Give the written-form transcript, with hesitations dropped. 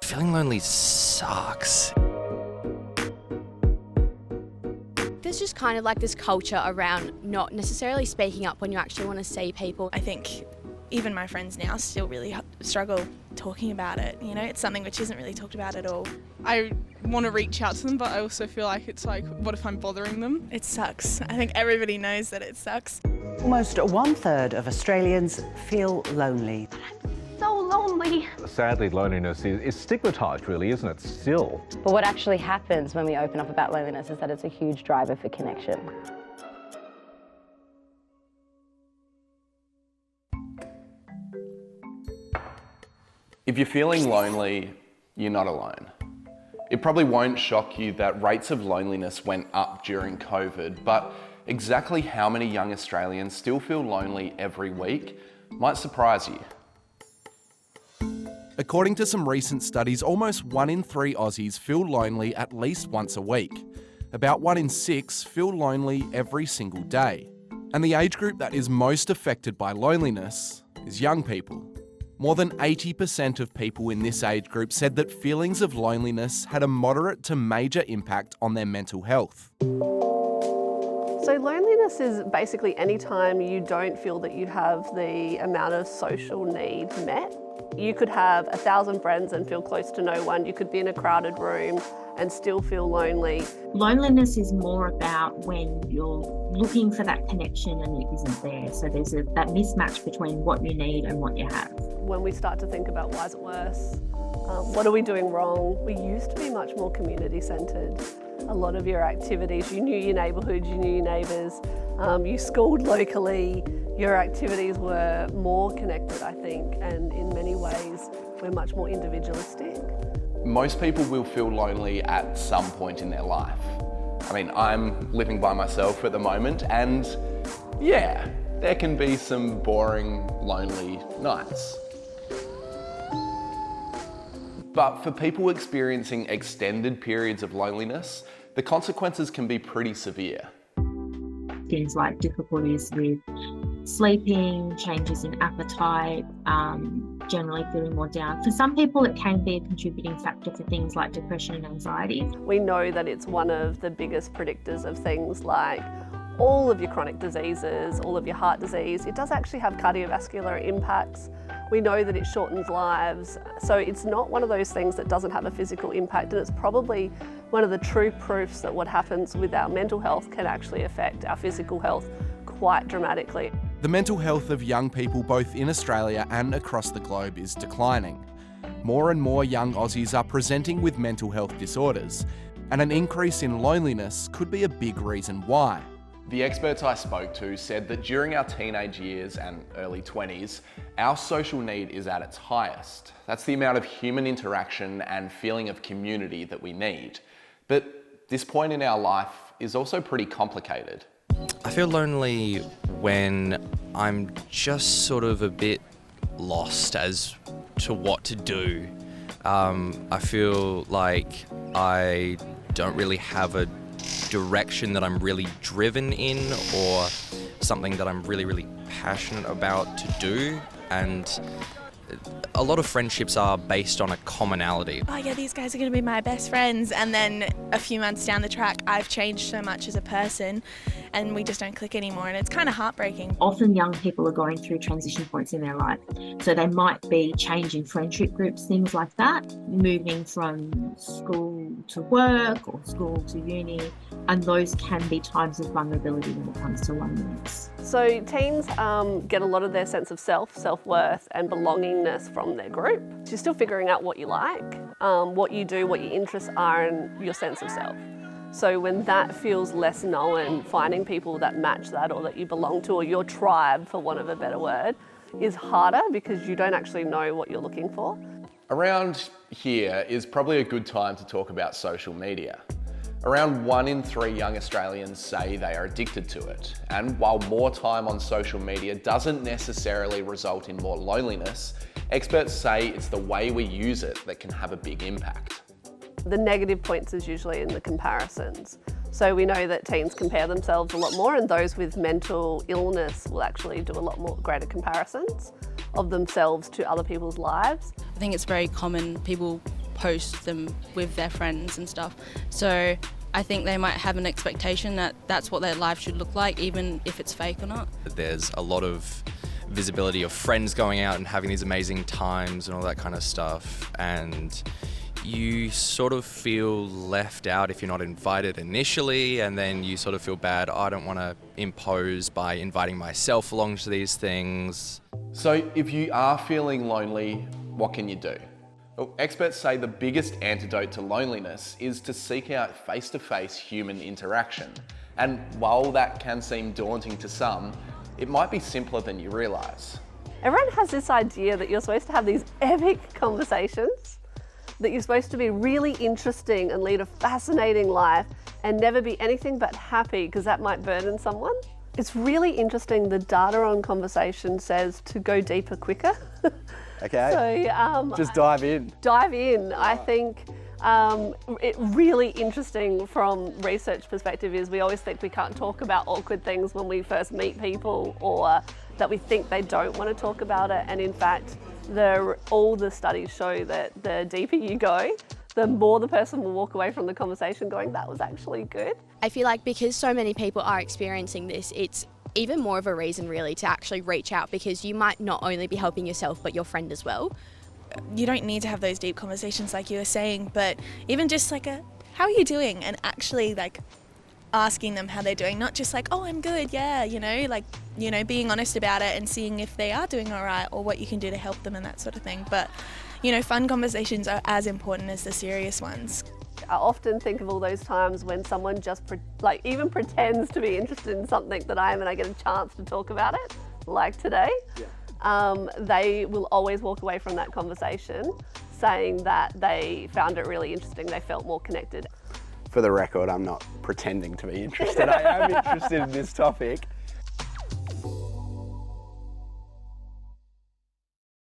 Feeling lonely sucks. There's just kind of like this culture around not necessarily speaking up when you actually want to see people. I think even my friends now still really struggle talking about it. You know, it's something which isn't really talked about at all. I want to reach out to them, but I also feel like it's like, what if I'm bothering them? It sucks. I think everybody knows that it sucks. Almost 1/3 of Australians feel lonely. So lonely. Sadly, loneliness is stigmatised, really, isn't it, still? But what actually happens when we open up about loneliness is that it's a huge driver for connection. If you're feeling lonely, you're not alone. It probably won't shock you that rates of loneliness went up during COVID, but exactly how many young Australians still feel lonely every week might surprise you. According to some recent studies, almost 1 in 3 Aussies feel lonely at least once a week. About 1 in 6 feel lonely every single day. And the age group that is most affected by loneliness is young people. More than 80% of people in this age group said that feelings of loneliness had a moderate to major impact on their mental health. So loneliness is basically any time you don't feel that you have the amount of social need met. You could have 1,000 friends and feel close to no one. You could be in a crowded room and still feel lonely. Loneliness is more about when you're looking for that connection and it isn't there. So there's that mismatch between what you need and what you have. When we start to think about why is it worse, what are we doing wrong? We used to be much more community centred. A lot of your activities, you knew your neighbourhood, you knew your neighbours, you schooled locally, your activities were more connected, I think, and in many ways we're much more individualistic. Most people will feel lonely at some point in their life. I mean, I'm living by myself at the moment, and yeah, there can be some boring, lonely nights. But for people experiencing extended periods of loneliness, the consequences can be pretty severe. Things like difficulties with sleeping, changes in appetite, generally feeling more down. For some people, it can be a contributing factor for things like depression and anxiety. We know that it's one of the biggest predictors of things like all of your chronic diseases, all of your heart disease. It does actually have cardiovascular impacts. We know that it shortens lives. So it's not one of those things that doesn't have a physical impact, and it's probably one of the true proofs that what happens with our mental health can actually affect our physical health quite dramatically. The mental health of young people both in Australia and across the globe is declining. More and more young Aussies are presenting with mental health disorders, and an increase in loneliness could be a big reason why. The experts I spoke to said that during our teenage years and early 20s, our social need is at its highest. That's the amount of human interaction and feeling of community that we need. But this point in our life is also pretty complicated. I feel lonely when I'm just sort of a bit lost as to what to do. I feel like I don't really have a direction that I'm really driven in, or something that I'm really passionate about to do, and a lot of friendships are based on a commonality. Oh yeah, these guys are going to be my best friends, and then a few months down the track I've changed so much as a person and we just don't click anymore, and it's kind of heartbreaking. Often young people are going through transition points in their life. So they might be changing friendship groups, things like that, moving from school to work or school to uni, and those can be times of vulnerability when it comes to loneliness. So teens get a lot of their sense of self-worth and belongingness from their group. So you're still figuring out what you like, what you do, what your interests are, and your sense of self. So when that feels less known, finding people that match that or that you belong to, or your tribe, for want of a better word, is harder because you don't actually know what you're looking for. Around here is probably a good time to talk about social media. Around 1 in 3 young Australians say they are addicted to it. And while more time on social media doesn't necessarily result in more loneliness, experts say it's the way we use it that can have a big impact. The negative points is usually in the comparisons. So we know that teens compare themselves a lot more, and those with mental illness will actually do a lot more greater comparisons of themselves to other people's lives. I think it's very common, people post them with their friends and stuff. So I think they might have an expectation that that's what their life should look like, even if it's fake or not. There's a lot of visibility of friends going out and having these amazing times and all that kind of stuff, and you sort of feel left out if you're not invited initially, and then you sort of feel bad, I don't want to impose by inviting myself along to these things. So if you are feeling lonely, what can you do? Well, experts say the biggest antidote to loneliness is to seek out face-to-face human interaction. And while that can seem daunting to some, it might be simpler than you realise. Everyone has this idea that you're supposed to have these epic conversations, that you're supposed to be really interesting and lead a fascinating life and never be anything but happy because that might burden someone. It's really interesting, the data on conversation says to go deeper quicker. Okay, so, just dive in. Dive in. I think it really interesting from research perspective is we always think we can't talk about awkward things when we first meet people, or that we think they don't want to talk about it, and in fact all the studies show that the deeper you go, the more the person will walk away from the conversation going, that was actually good. I feel like because so many people are experiencing this, it's even more of a reason really to actually reach out, because you might not only be helping yourself but your friend as well. You don't need to have those deep conversations like you were saying, but even just like how are you doing, and actually like asking them how they're doing, not just like, oh, I'm good, yeah, being honest about it and seeing if they are doing all right or what you can do to help them and that sort of thing. But fun conversations are as important as the serious ones. I often think of all those times when someone just even pretends to be interested in something that I am, and I get a chance to talk about it, like today. Yeah. They will always walk away from that conversation saying that they found it really interesting, they felt more connected. For the record, I'm not pretending to be interested. I am interested in this topic.